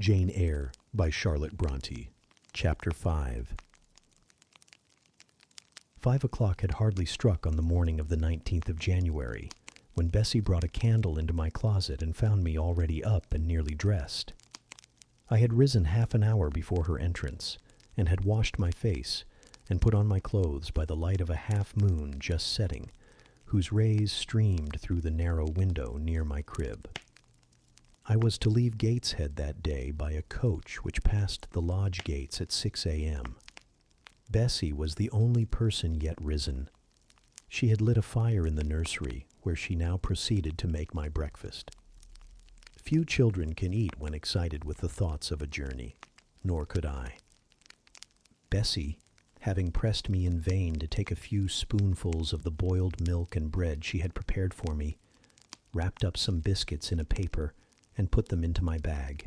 Jane Eyre by Charlotte Brontë. Chapter 5. 5 o'clock had hardly struck on the morning of the 19th of January, when Bessie brought a candle into my closet and found me already up and nearly dressed. I had risen half an hour before her entrance, and had washed my face, and put on my clothes by the light of a half-moon just setting, whose rays streamed through the narrow window near my crib. I was to leave Gateshead that day by a coach which passed the lodge gates at 6 a.m. Bessie was the only person yet risen. She had lit a fire in the nursery, where she now proceeded to make my breakfast. Few children can eat when excited with the thoughts of a journey, nor could I. Bessie, having pressed me in vain to take a few spoonfuls of the boiled milk and bread she had prepared for me, wrapped up some biscuits in a paper and put them into my bag.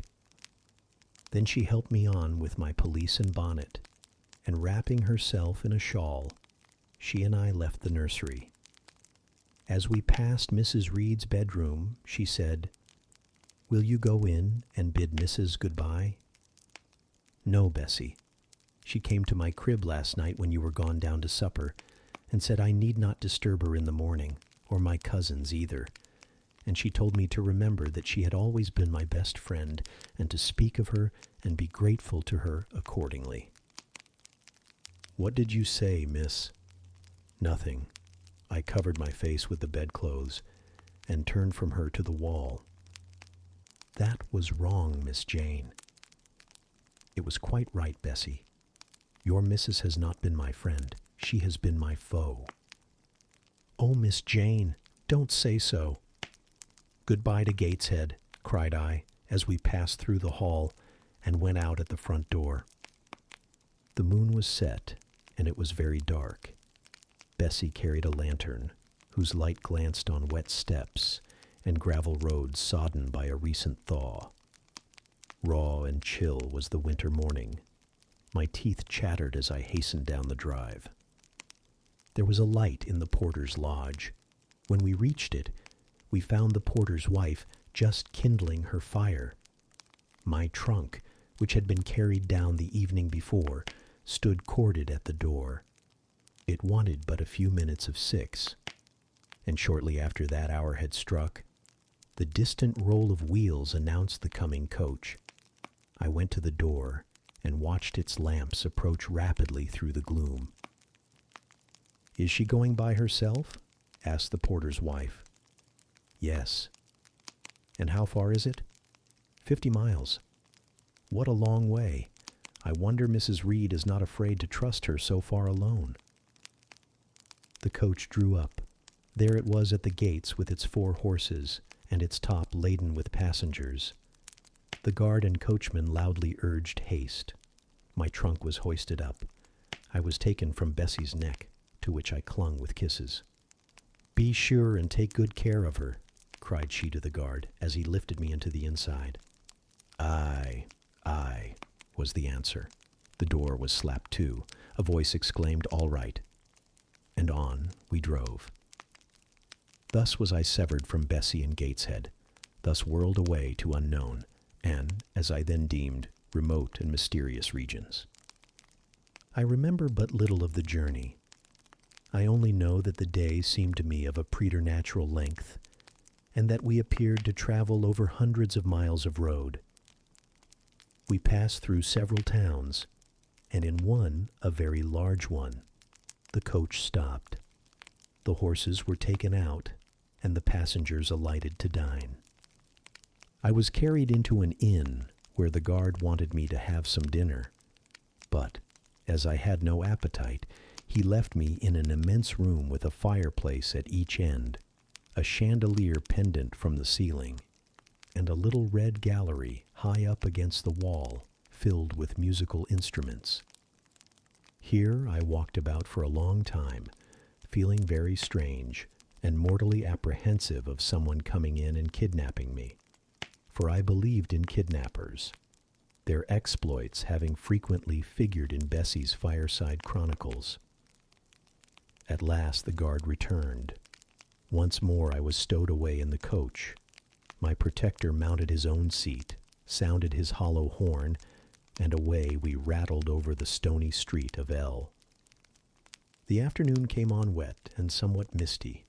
Then she helped me on with my pelisse and bonnet, and wrapping herself in a shawl, she and I left the nursery. As we passed Mrs. Reed's bedroom, she said, "Will you go in and bid Mrs. goodbye?" "No, Bessie. She came to my crib last night when you were gone down to supper, and said I need not disturb her in the morning, or my cousins either. And she told me to remember that she had always been my best friend, and to speak of her and be grateful to her accordingly." "What did you say, miss?" "Nothing." I covered my face with the bedclothes and turned from her to the wall. "That was wrong, Miss Jane." "It was quite right, Bessie. Your missus has not been my friend. She has been my foe." "Oh, Miss Jane, don't say so." "Goodbye to Gateshead," cried I, as we passed through the hall and went out at the front door. The moon was set, and it was very dark. Bessie carried a lantern, whose light glanced on wet steps and gravel roads sodden by a recent thaw. Raw and chill was the winter morning. My teeth chattered as I hastened down the drive. There was a light in the porter's lodge. When we reached it, we found the porter's wife just kindling her fire. My trunk, which had been carried down the evening before, stood corded at the door. It wanted but a few minutes of 6, and shortly after that hour had struck, the distant roll of wheels announced the coming coach. I went to the door and watched its lamps approach rapidly through the gloom. "Is she going by herself?" asked the porter's wife. "Yes." "And how far is it?" 50 miles. "What a long way. I wonder Mrs. Reed is not afraid to trust her so far alone." The coach drew up. There it was at the gates with its 4 horses, and its top laden with passengers. The guard and coachman loudly urged haste. My trunk was hoisted up. I was taken from Bessie's neck, to which I clung with kisses. "Be sure and take good care of her," cried she to the guard, as he lifted me into the inside. "Aye, aye," was the answer. The door was slapped to. A voice exclaimed, "All right." And on we drove. Thus was I severed from Bessie and Gateshead, thus whirled away to unknown, and, as I then deemed, remote and mysterious regions. I remember but little of the journey. I only know that the day seemed to me of a preternatural length, and that we appeared to travel over hundreds of miles of road. We passed through several towns, and in one, a very large one, the coach stopped. The horses were taken out, and the passengers alighted to dine. I was carried into an inn where the guard wanted me to have some dinner, but, as I had no appetite, he left me in an immense room with a fireplace at each end, a chandelier pendant from the ceiling, and a little red gallery high up against the wall, filled with musical instruments. Here I walked about for a long time, feeling very strange, and mortally apprehensive of someone coming in and kidnapping me, for I believed in kidnappers, their exploits having frequently figured in Bessie's Fireside Chronicles. At last the guard returned. Once more I was stowed away in the coach. My protector mounted his own seat, sounded his hollow horn, and away we rattled over the stony street of Eyre. The afternoon came on wet and somewhat misty.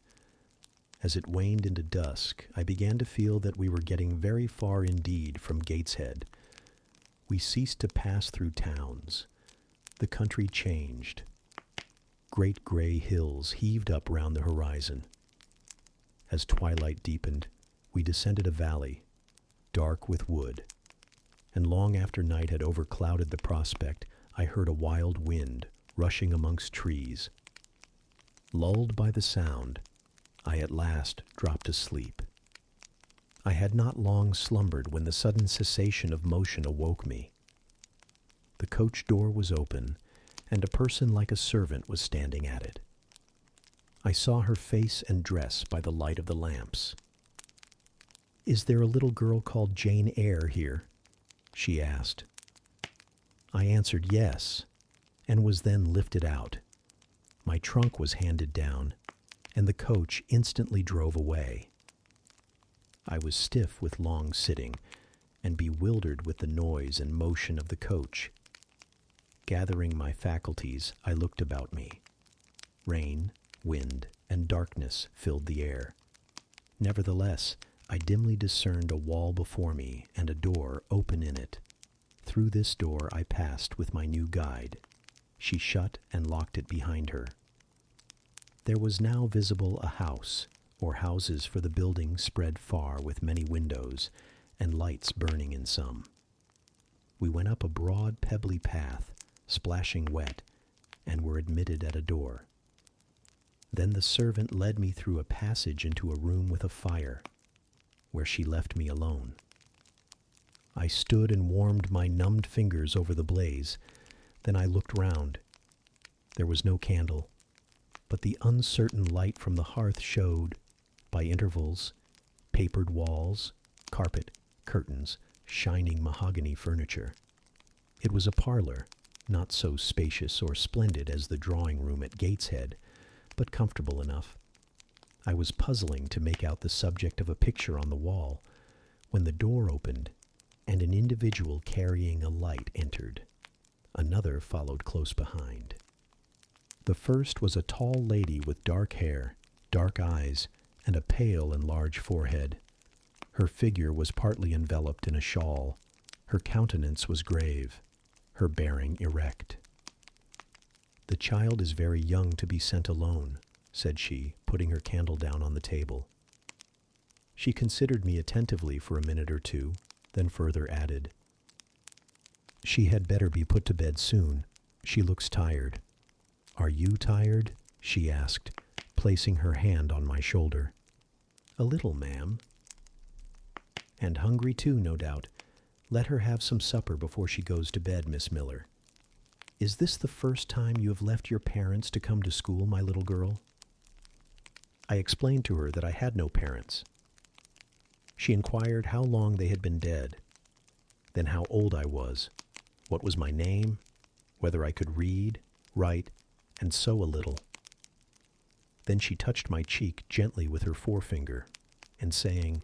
As it waned into dusk, I began to feel that we were getting very far indeed from Gateshead. We ceased to pass through towns. The country changed. Great gray hills heaved up round the horizon. As twilight deepened, we descended a valley, dark with wood, and long after night had overclouded the prospect, I heard a wild wind rushing amongst trees. Lulled by the sound, I at last dropped asleep. I had not long slumbered when the sudden cessation of motion awoke me. The coach door was open, and a person like a servant was standing at it. I saw her face and dress by the light of the lamps. "Is there a little girl called Jane Eyre here?" she asked. I answered yes, and was then lifted out. My trunk was handed down, and the coach instantly drove away. I was stiff with long sitting, and bewildered with the noise and motion of the coach. Gathering my faculties, I looked about me. Rain, wind, and darkness filled the air. Nevertheless, I dimly discerned a wall before me and a door open in it. Through this door I passed with my new guide. She shut and locked it behind her. There was now visible a house, or houses, for the building spread far with many windows, and lights burning in some. We went up a broad pebbly path, splashing wet, and were admitted at a door. Then the servant led me through a passage into a room with a fire, where she left me alone. I stood and warmed my numbed fingers over the blaze. Then I looked round. There was no candle, but the uncertain light from the hearth showed, by intervals, papered walls, carpet, curtains, shining mahogany furniture. It was a parlor, not so spacious or splendid as the drawing-room at Gateshead, but comfortable enough. I was puzzling to make out the subject of a picture on the wall, when the door opened, and an individual carrying a light entered. Another followed close behind. The first was a tall lady with dark hair, dark eyes, and a pale and large forehead. Her figure was partly enveloped in a shawl. Her countenance was grave, her bearing erect. "The child is very young to be sent alone," said she, putting her candle down on the table. She considered me attentively for a minute or two, then further added, "She had better be put to bed soon. She looks tired." "Are you tired?" she asked, placing her hand on my shoulder. "A little, ma'am." "And hungry too, no doubt. Let her have some supper before she goes to bed, Miss Miller. Is this the first time you have left your parents to come to school, my little girl?" I explained to her that I had no parents. She inquired how long they had been dead, then how old I was, what was my name, whether I could read, write, and sew a little. Then she touched my cheek gently with her forefinger, and saying,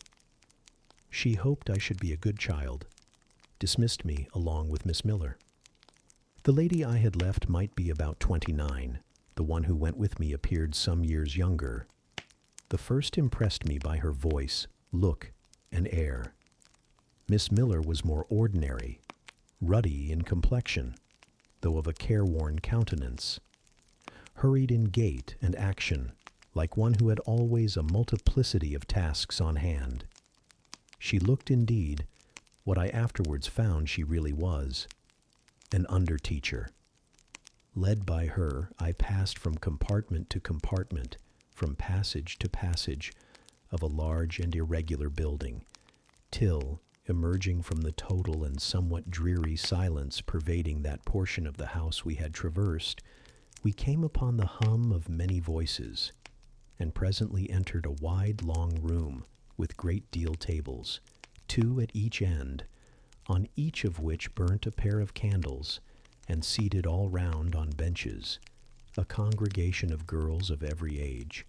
she hoped I should be a good child, dismissed me along with Miss Miller. The lady I had left might be about 29. The one who went with me appeared some years younger. The first impressed me by her voice, look, and air. Miss Miller was more ordinary, ruddy in complexion, though of a careworn countenance, hurried in gait and action, like one who had always a multiplicity of tasks on hand. She looked indeed, what I afterwards found she really was, an under-teacher. Led by her, I passed from compartment to compartment, from passage to passage, of a large and irregular building, till, emerging from the total and somewhat dreary silence pervading that portion of the house we had traversed, we came upon the hum of many voices, and presently entered a wide, long room with great deal tables, 2 at each end, on each of which burnt a pair of candles, and seated all round on benches, a congregation of girls of every age,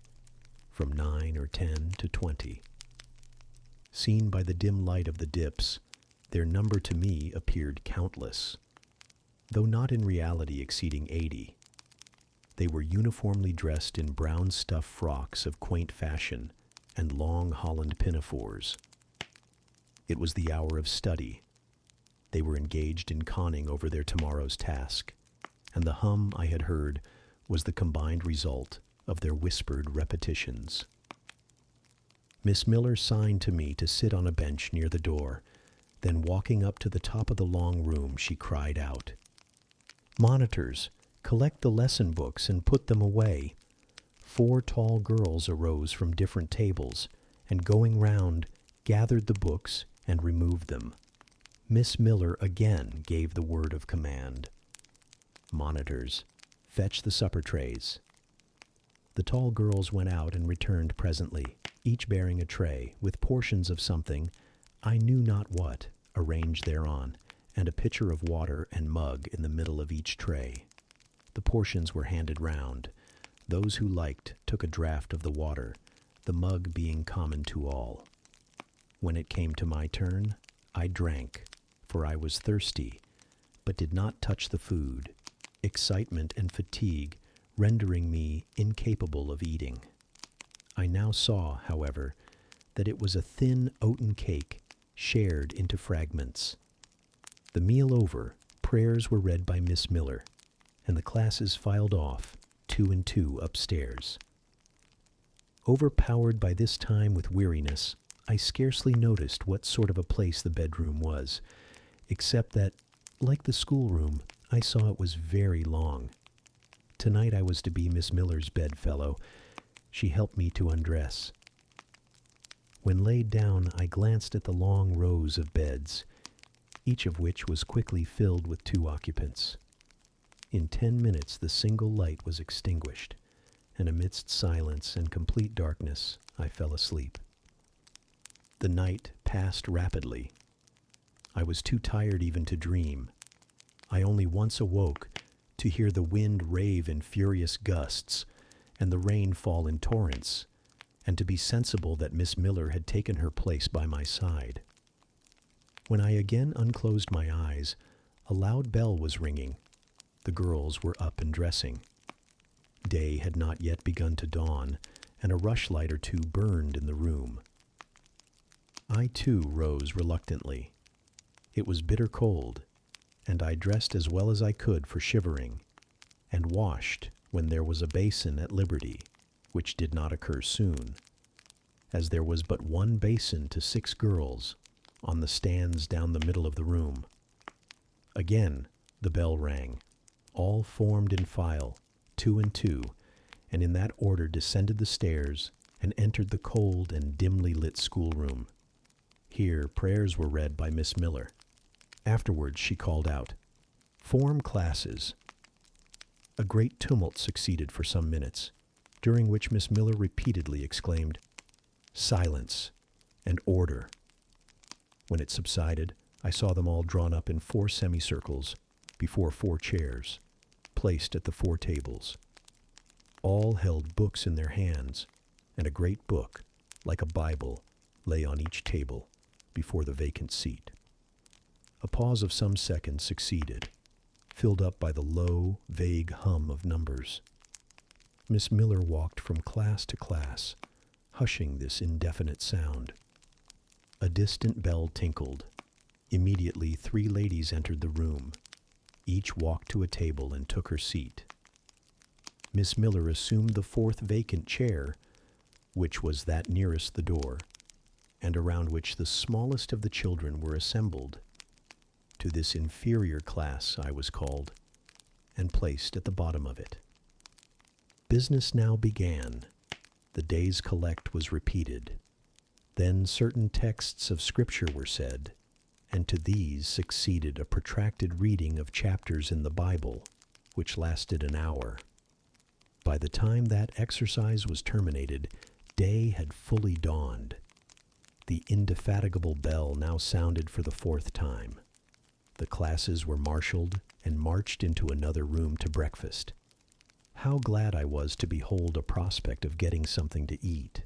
from 9 or 10 to 20. Seen by the dim light of the dips, Their number to me appeared countless, though not in reality exceeding 80. They were uniformly dressed in brown stuff frocks of quaint fashion and long holland pinafores. It was the hour of study. They were engaged in conning over their tomorrow's task, and the hum I had heard was the combined result of their whispered repetitions. Miss Miller signed to me to sit on a bench near the door. Then walking up to the top of the long room, she cried out, "Monitors, collect the lesson books and put them away." 4 tall girls arose from different tables and, going round, gathered the books and removed them. Miss Miller again gave the word of command. "Monitors, fetch the supper trays." The tall girls went out and returned presently, each bearing a tray with portions of something, I knew not what, arranged thereon, and a pitcher of water and mug in the middle of each tray. The portions were handed round. Those who liked took a draught of the water, the mug being common to all. When it came to my turn, I drank, for I was thirsty, but did not touch the food, excitement and fatigue rendering me incapable of eating. I now saw, however, that it was a thin oaten cake shared into fragments. The meal over, prayers were read by Miss Miller, and the classes filed off, 2 and 2, upstairs. Overpowered by this time with weariness, I scarcely noticed what sort of a place the bedroom was, except that, like the schoolroom, I saw it was very long. Tonight I was to be Miss Miller's bedfellow. She helped me to undress. When laid down, I glanced at the long rows of beds, each of which was quickly filled with 2 occupants. In 10 minutes the single light was extinguished, and amidst silence and complete darkness I fell asleep. The night passed rapidly. I was too tired even to dream. I only once awoke to hear the wind rave in furious gusts and the rain fall in torrents, and to be sensible that Miss Miller had taken her place by my side. When I again unclosed my eyes, a loud bell was ringing. The girls were up and dressing. Day had not yet begun to dawn, and a rushlight or 2 burned in the room. I too rose reluctantly. It was bitter cold, and I dressed as well as I could for shivering, and washed when there was a basin at liberty, which did not occur soon, as there was but 1 basin to 6 girls on the stands down the middle of the room. Again the bell rang. All formed in file, 2 and 2, and in that order descended the stairs and entered the cold and dimly lit schoolroom. Here prayers were read by Miss Miller. Afterwards she called out, "Form classes." A great tumult succeeded for some minutes, during which Miss Miller repeatedly exclaimed, "Silence and order." When it subsided, I saw them all drawn up in 4 semicircles before 4 chairs, placed at the 4 tables. All held books in their hands, and a great book, like a Bible, lay on each table before the vacant seat. A pause of some seconds succeeded, filled up by the low, vague hum of numbers. Miss Miller walked from class to class, hushing this indefinite sound. A distant bell tinkled. Immediately 3 ladies entered the room. Each walked to a table and took her seat. Miss Miller assumed the 4th vacant chair, which was that nearest the door, and around which the smallest of the children were assembled. To this inferior class I was called, and placed at the bottom of it. Business now began. The day's collect was repeated. Then certain texts of Scripture were said, and to these succeeded a protracted reading of chapters in the Bible, which lasted an hour. By the time that exercise was terminated, day had fully dawned. The indefatigable bell now sounded for the 4th time. The classes were marshaled and marched into another room to breakfast. How glad I was to behold a prospect of getting something to eat.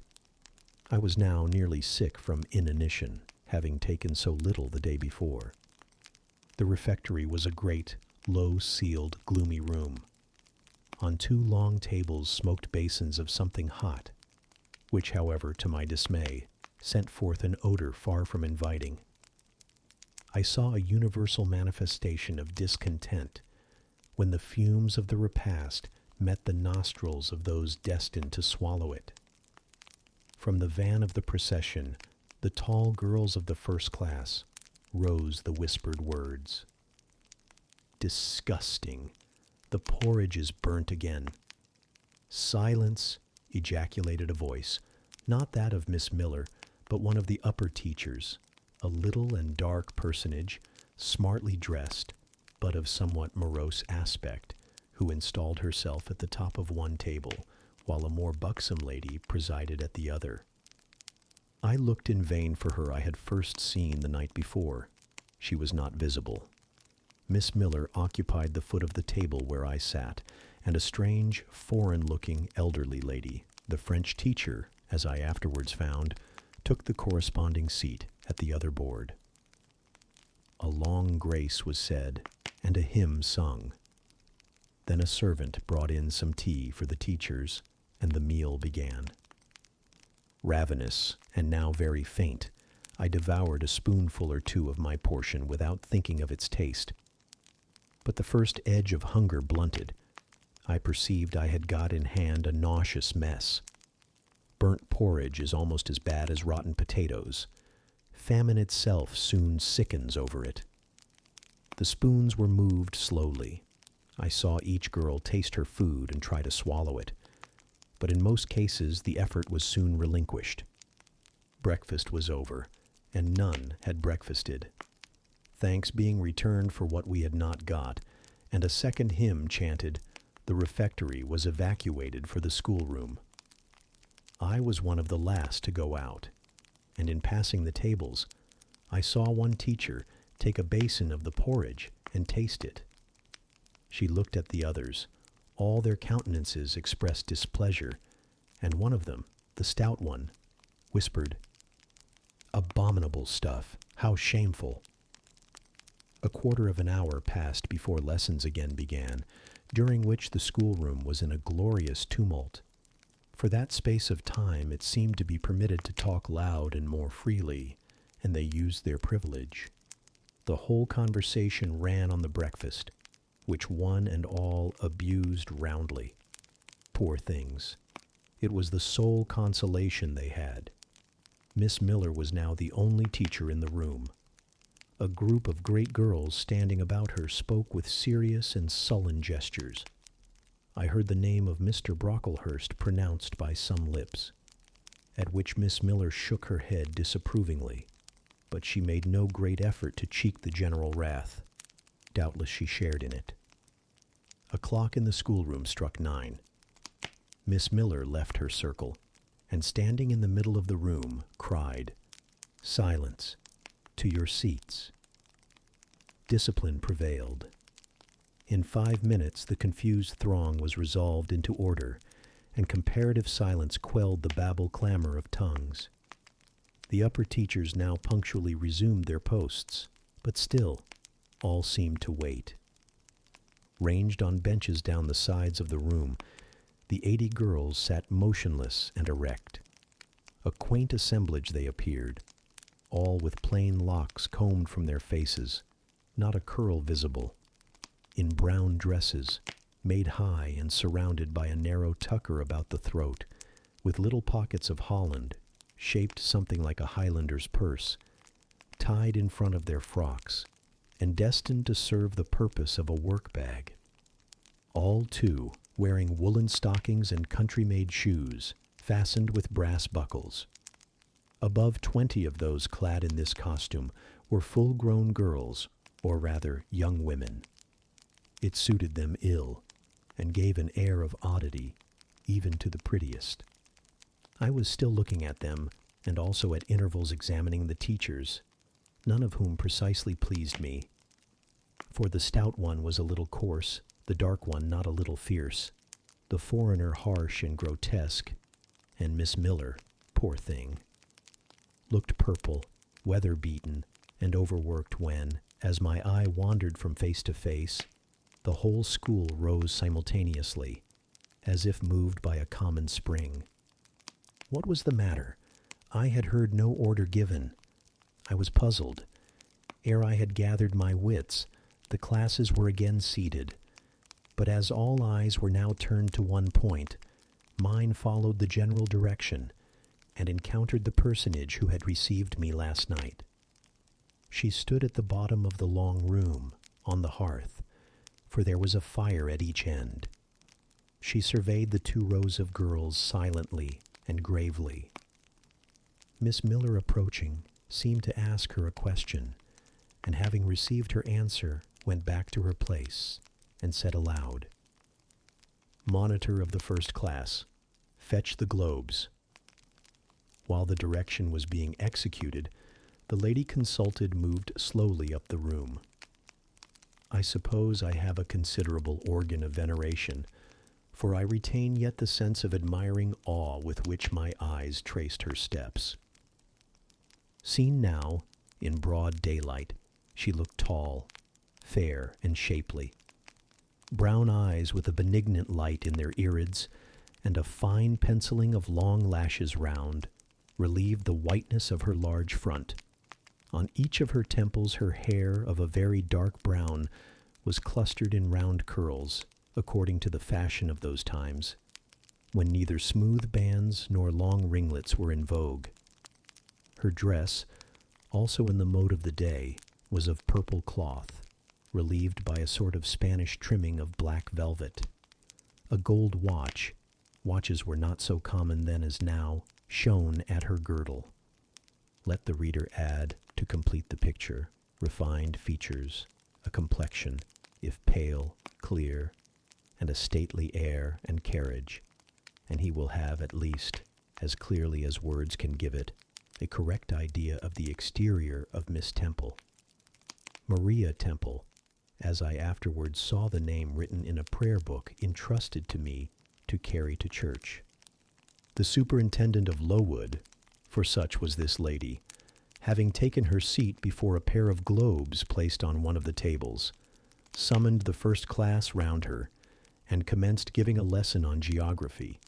I was now nearly sick from inanition, having taken so little the day before. The refectory was a great, low-ceiled, gloomy room. On 2 long tables smoked basins of something hot, which, however, to my dismay, sent forth an odor far from inviting. I saw a universal manifestation of discontent when the fumes of the repast met the nostrils of those destined to swallow it. From the van of the procession, the tall girls of the first class, rose the whispered words. "Disgusting! The porridge is burnt again." "Silence!" ejaculated a voice, not that of Miss Miller, but one of the upper teachers, a little and dark personage, smartly dressed, but of somewhat morose aspect, who installed herself at the top of one table, while a more buxom lady presided at the other. I looked in vain for her I had first seen the night before. She was not visible. Miss Miller occupied the foot of the table where I sat, and a strange, foreign-looking elderly lady, the French teacher, as I afterwards found, took the corresponding seat at the other board. A long grace was said, and a hymn sung. Then a servant brought in some tea for the teachers, and the meal began. Ravenous, and now very faint, I devoured a spoonful or 2 of my portion without thinking of its taste. But the first edge of hunger blunted. I perceived I had got in hand a nauseous mess. Burnt porridge is almost as bad as rotten potatoes. Famine itself soon sickens over it. The spoons were moved slowly. I saw each girl taste her food and try to swallow it, but in most cases the effort was soon relinquished. Breakfast was over, and none had breakfasted. Thanks being returned for what we had not got, and a second hymn chanted, the refectory was evacuated for the schoolroom. I was one of the last to go out, and in passing the tables, I saw one teacher take a basin of the porridge and taste it. She looked at the others. All their countenances expressed displeasure, and one of them, the stout one, whispered, "Abominable stuff! How shameful!" A quarter of an hour passed before lessons again began, during which the schoolroom was in a glorious tumult. For that space of time it seemed to be permitted to talk loud and more freely, and they used their privilege. The whole conversation ran on the breakfast, which one and all abused roundly. Poor things! It was the sole consolation they had. Miss Miller was now the only teacher in the room. A group of great girls standing about her spoke with serious and sullen gestures. I heard the name of Mr. Brocklehurst pronounced by some lips, at which Miss Miller shook her head disapprovingly, but she made no great effort to cheek the general wrath. Doubtless she shared in it. A clock in the schoolroom struck 9. Miss Miller left her circle, and standing in the middle of the room, cried, "Silence! To your seats!" Discipline prevailed. In 5 minutes the confused throng was resolved into order, and comparative silence quelled the babel clamor of tongues. The upper teachers now punctually resumed their posts, but still all seemed to wait. Ranged on benches down the sides of the room, the 80 girls sat motionless and erect. A quaint assemblage they appeared, all with plain locks combed from their faces, not a curl visible, in brown dresses, made high and surrounded by a narrow tucker about the throat, with little pockets of holland, shaped something like a Highlander's purse, tied in front of their frocks, and destined to serve the purpose of a work-bag. All, too, wearing woolen stockings and country-made shoes, fastened with brass buckles. Above 20 of those clad in this costume were full-grown girls, or rather young women. It suited them ill, and gave an air of oddity, even to the prettiest. I was still looking at them, and also at intervals examining the teachers, none of whom precisely pleased me. For the stout one was a little coarse, the dark one not a little fierce, the foreigner harsh and grotesque, and Miss Miller, poor thing, looked purple, weather-beaten and overworked when, as my eye wandered from face to face, the whole school rose simultaneously, as if moved by a common spring. What was the matter? I had heard no order given. I was puzzled. Ere I had gathered my wits, the classes were again seated. But as all eyes were now turned to one point, mine followed the general direction and encountered the personage who had received me last night. She stood at the bottom of the long room, on the hearth, for there was a fire at each end. She surveyed the 2 rows of girls silently and gravely. Miss Miller, approaching, seemed to ask her a question, and having received her answer, went back to her place and said aloud, "Monitor of the first class, fetch the globes." While the direction was being executed, the lady consulted moved slowly up the room. I suppose I have a considerable organ of veneration, for I retain yet the sense of admiring awe with which my eyes traced her steps. Seen now, in broad daylight, she looked tall, fair, and shapely. Brown eyes with a benignant light in their irids, and a fine penciling of long lashes round, relieved the whiteness of her large front. On each of her temples her hair, of a very dark brown, was clustered in round curls, according to the fashion of those times, when neither smooth bands nor long ringlets were in vogue. Her dress, also in the mode of the day, was of purple cloth, relieved by a sort of Spanish trimming of black velvet. A gold watch, watches were not so common then as now, shone at her girdle. Let the reader add, to complete the picture, refined features, a complexion, if pale, clear, and a stately air and carriage, and he will have at least, as clearly as words can give it, a correct idea of the exterior of Miss Temple. Maria Temple, as I afterwards saw the name written in a prayer book entrusted to me to carry to church. The superintendent of Lowood, for such was this lady, having taken her seat before a pair of globes placed on one of the tables, summoned the first class round her, and commenced giving a lesson on geography.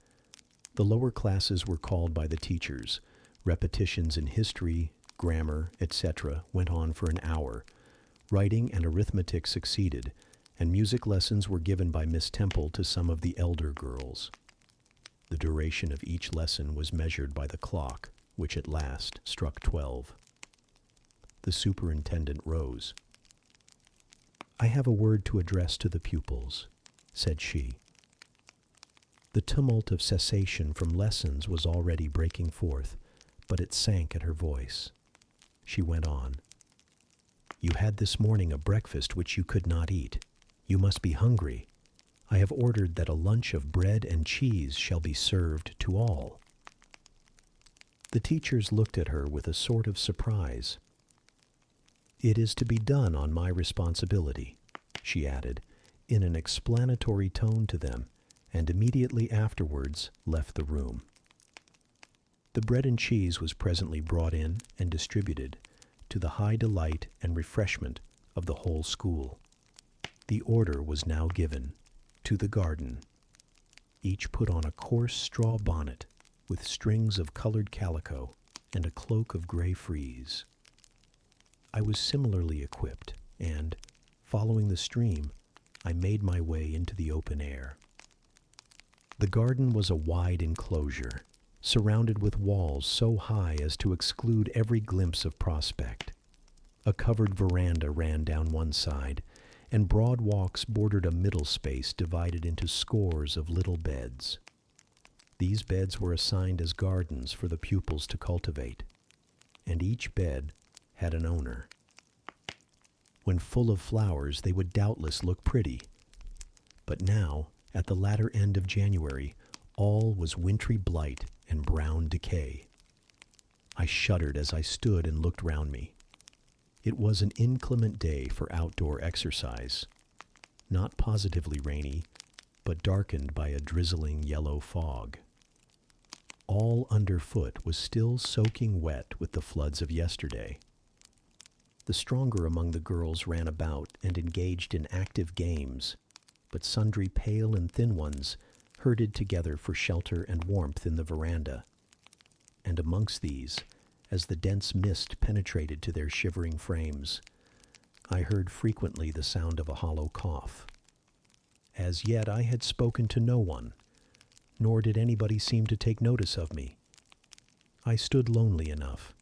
The lower classes were called by the teachers. Repetitions in history, grammar, etc. went on for an hour. Writing and arithmetic succeeded, and music lessons were given by Miss Temple to some of the elder girls. The duration of each lesson was measured by the clock, which at last struck 12. The superintendent rose. "I have a word to address to the pupils," said she. The tumult of cessation from lessons was already breaking forth, but it sank at her voice. She went on. "You had this morning a breakfast which you could not eat. You must be hungry. I have ordered that a lunch of bread and cheese shall be served to all." The teachers looked at her with a sort of surprise. "It is to be done on my responsibility," she added, in an explanatory tone to them, and immediately afterwards left the room. The bread and cheese was presently brought in and distributed, to the high delight and refreshment of the whole school. The order was now given, to the garden. Each put on a coarse straw bonnet, with strings of colored calico, and a cloak of gray frieze. I was similarly equipped, and, following the stream, I made my way into the open air. The garden was a wide enclosure, surrounded with walls so high as to exclude every glimpse of prospect. A covered veranda ran down one side, and broad walks bordered a middle space divided into scores of little beds. These beds were assigned as gardens for the pupils to cultivate, and each bed had an owner. When full of flowers, they would doubtless look pretty, but now, at the latter end of January, all was wintry blight and brown decay. I shuddered as I stood and looked round me. It was an inclement day for outdoor exercise, not positively rainy, but darkened by a drizzling yellow fog. All underfoot was still soaking wet with the floods of yesterday, The stronger among the girls ran about and engaged in active games, but sundry pale and thin ones herded together for shelter and warmth in the veranda. And amongst these, as the dense mist penetrated to their shivering frames, I heard frequently the sound of a hollow cough. As yet I had spoken to no one, nor did anybody seem to take notice of me. I stood lonely enough,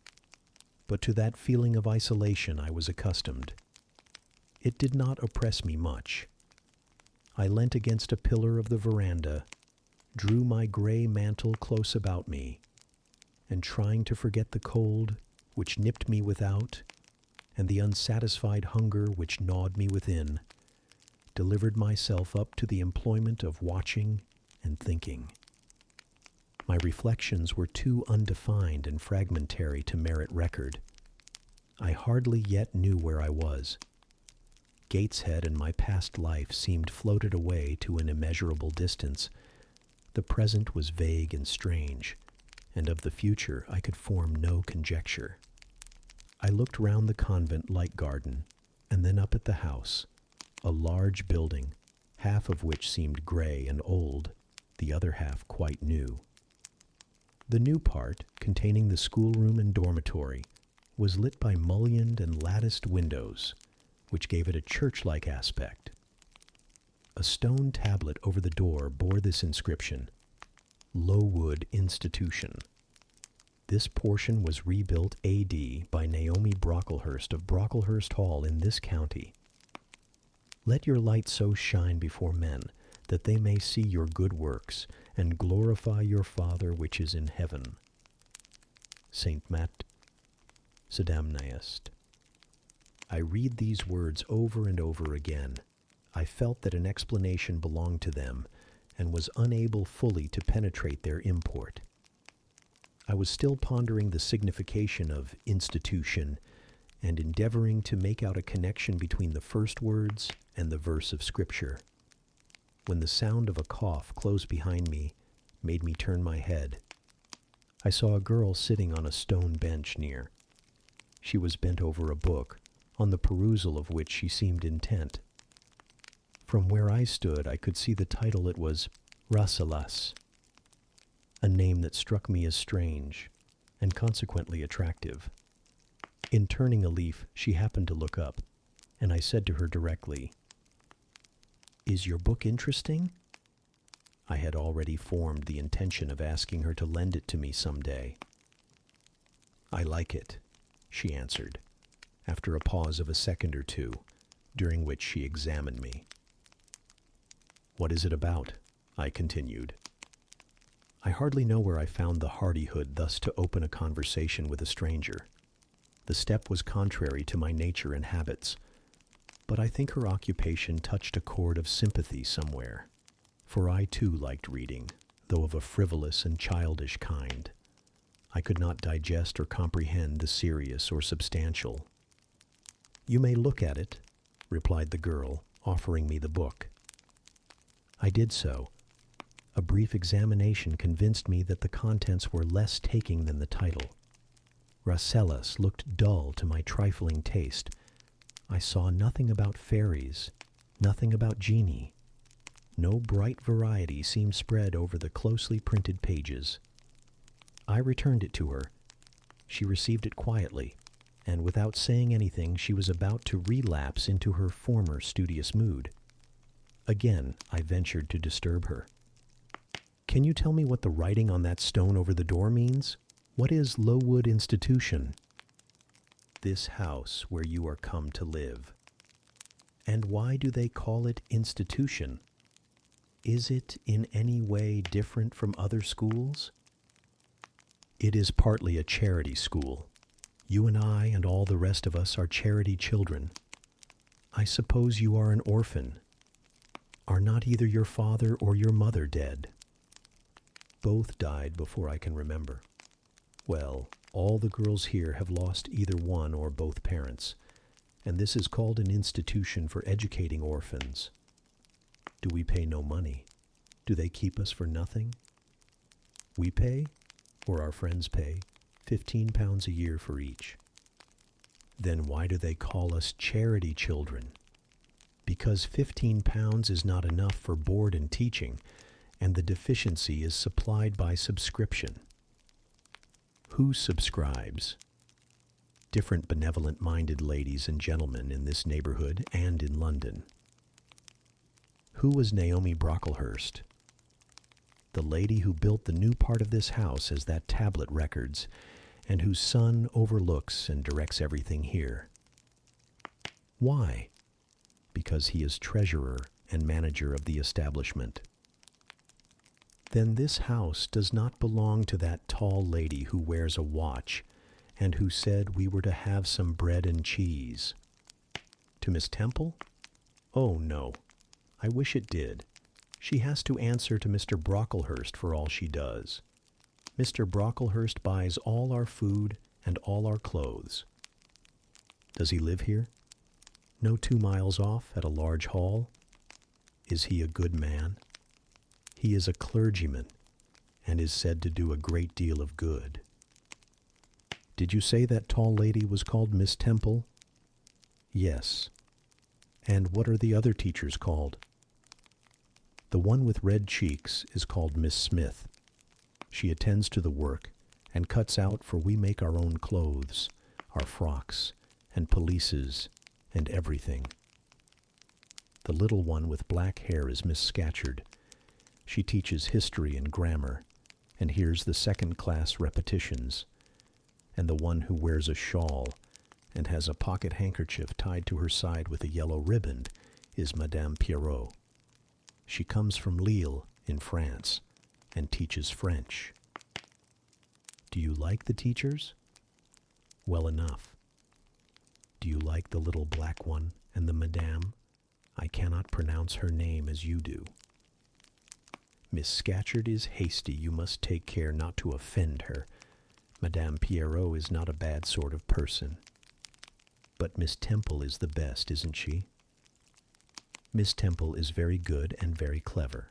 but to that feeling of isolation I was accustomed. It did not oppress me much. I leant against a pillar of the veranda, drew my gray mantle close about me, and trying to forget the cold which nipped me without, and the unsatisfied hunger which gnawed me within, delivered myself up to the employment of watching and thinking. My reflections were too undefined and fragmentary to merit record. I hardly yet knew where I was. Gateshead and my past life seemed floated away to an immeasurable distance. The present was vague and strange, and of the future I could form no conjecture. I looked round the convent light garden, and then up at the house, a large building, half of which seemed gray and old, the other half quite new. The new part, containing the schoolroom and dormitory, was lit by mullioned and latticed windows, which gave it a church-like aspect. A stone tablet over the door bore this inscription, Lowood Institution. This portion was rebuilt A.D. by Naomi Brocklehurst of Brocklehurst Hall in this county. Let your light so shine before men, that they may see your good works, and glorify your Father which is in heaven. Saint Matt, Sedamnaest. I read these words over and over again. I felt that an explanation belonged to them, and was unable fully to penetrate their import. I was still pondering the signification of institution, and endeavoring to make out a connection between the first words and the verse of Scripture, when the sound of a cough close behind me made me turn my head. I saw a girl sitting on a stone bench near. She was bent over a book, on the perusal of which she seemed intent. From where I stood, I could see the title. It was Rasselas, a name that struck me as strange, and consequently attractive. In turning a leaf, she happened to look up, and I said to her directly, "Is your book interesting?" I had already formed the intention of asking her to lend it to me some day. "I like it," she answered, after a pause of a second or two, during which she examined me. "What is it about?" I continued. I hardly know where I found the hardihood thus to open a conversation with a stranger. The step was contrary to my nature and habits, but I think her occupation touched a chord of sympathy somewhere, for I too liked reading, though of a frivolous and childish kind. I could not digest or comprehend the serious or substantial. "You may look at it," replied the girl, offering me the book. I did so. A brief examination convinced me that the contents were less taking than the title. Rasselas looked dull to my trifling taste. I saw nothing about fairies, nothing about genii. No bright variety seemed spread over the closely printed pages. I returned it to her. She received it quietly, and without saying anything, she was about to relapse into her former studious mood. Again, I ventured to disturb her. "Can you tell me what the writing on that stone over the door means? What is Lowood Institution?" "This house where you are come to live." "And why do they call it institution? Is it in any way different from other schools?" "It is partly a charity school. You and I and all the rest of us are charity children. I suppose you are an orphan. Are not either your father or your mother dead?" "Both died before I can remember." "Well, all the girls here have lost either one or both parents, and this is called an institution for educating orphans. Do we pay no money? Do they keep us for nothing? We pay, or our friends pay, £15 a year for each." Then why do they call us charity children? Because £15 is not enough for board and teaching, and the deficiency is supplied by subscription. Who subscribes? Different benevolent-minded ladies and gentlemen in this neighborhood and in London. Who was Naomi Brocklehurst? The lady who built the new part of this house as that tablet records, and whose son overlooks and directs everything here. Why? Because he is treasurer and manager of the establishment. Then this house does not belong to that tall lady who wears a watch and who said we were to have some bread and cheese. To Miss Temple? Oh, no. I wish it did. She has to answer to Mr. Brocklehurst for all she does. Mr. Brocklehurst buys all our food and all our clothes. Does he live here? No 2 miles off at a large hall? Is he a good man? He is a clergyman and is said to do a great deal of good. Did you say that tall lady was called Miss Temple? Yes. And what are the other teachers called? The one with red cheeks is called Miss Smith. She attends to the work and cuts out, for we make our own clothes, our frocks, and pelisses, and everything. The little one with black hair is Miss Scatcherd. She teaches history and grammar, and hears the second-class repetitions. And the one who wears a shawl and has a pocket handkerchief tied to her side with a yellow ribbon is Madame Pierrot. She comes from Lille, in France, and teaches French. Do you like the teachers? Well enough. Do you like the little black one and the Madame? I cannot pronounce her name as you do. Miss Scatcherd is hasty. You must take care not to offend her. Madame Pierrot is not a bad sort of person. But Miss Temple is the best, isn't she? Miss Temple is very good and very clever.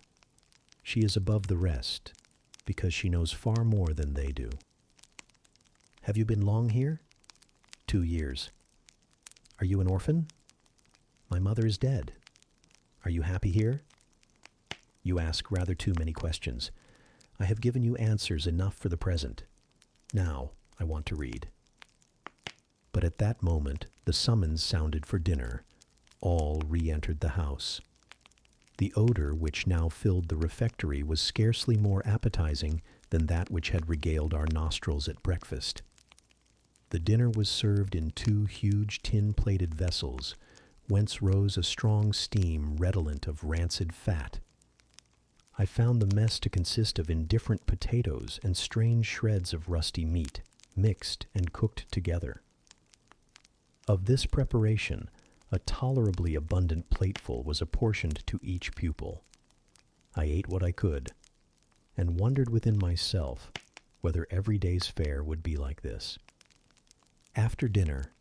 She is above the rest, because she knows far more than they do. Have you been long here? 2 years. Are you an orphan? My mother is dead. Are you happy here? You ask rather too many questions. I have given you answers enough for the present. Now I want to read. But at that moment the summons sounded for dinner. All re-entered the house. The odor which now filled the refectory was scarcely more appetizing than that which had regaled our nostrils at breakfast. The dinner was served in 2 huge tin-plated vessels, whence rose a strong steam redolent of rancid fat. I found the mess to consist of indifferent potatoes and strange shreds of rusty meat, mixed and cooked together. Of this preparation, a tolerably abundant plateful was apportioned to each pupil. I ate what I could, and wondered within myself whether every day's fare would be like this. After dinner,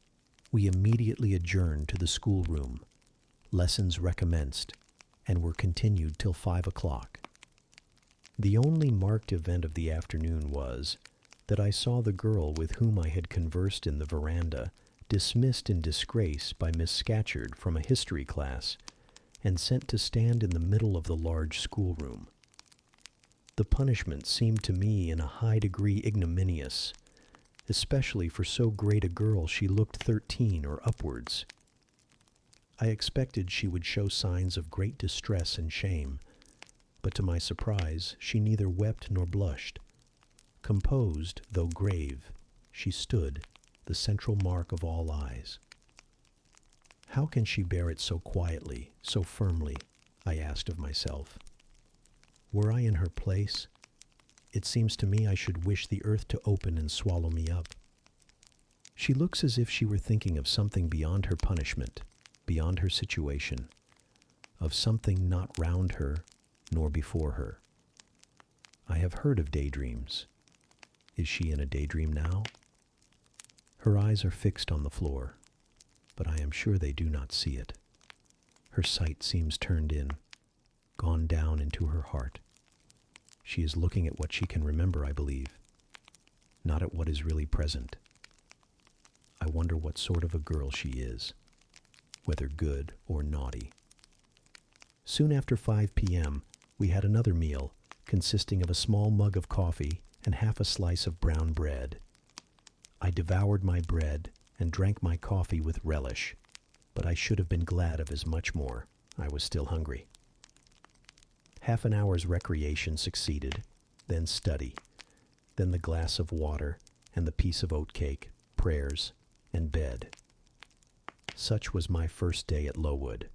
we immediately adjourned to the schoolroom. Lessons recommenced, and were continued till 5 o'clock. The only marked event of the afternoon was that I saw the girl with whom I had conversed in the veranda dismissed in disgrace by Miss Scatcherd from a history class and sent to stand in the middle of the large schoolroom. The punishment seemed to me in a high degree ignominious, especially for so great a girl. She looked 13 or upwards. I expected she would show signs of great distress and shame, but to my surprise she neither wept nor blushed. Composed, though grave, she stood, the central mark of all eyes. How can she bear it so quietly, so firmly? I asked of myself. Were I in her place, it seems to me I should wish the earth to open and swallow me up. She looks as if she were thinking of something beyond her punishment, beyond her situation, of something not round her nor before her. I have heard of daydreams. Is she in a daydream now? Her eyes are fixed on the floor, but I am sure they do not see it. Her sight seems turned in, gone down into her heart. She is looking at what she can remember, I believe, not at what is really present. I wonder what sort of a girl she is, whether good or naughty. Soon after 5 p.m., we had another meal consisting of a small mug of coffee and half a slice of brown bread. I devoured my bread and drank my coffee with relish, but I should have been glad of as much more. I was still hungry. Half an hour's recreation succeeded, then study, then the glass of water and the piece of oatcake, prayers, and bed. Such was my first day at Lowood,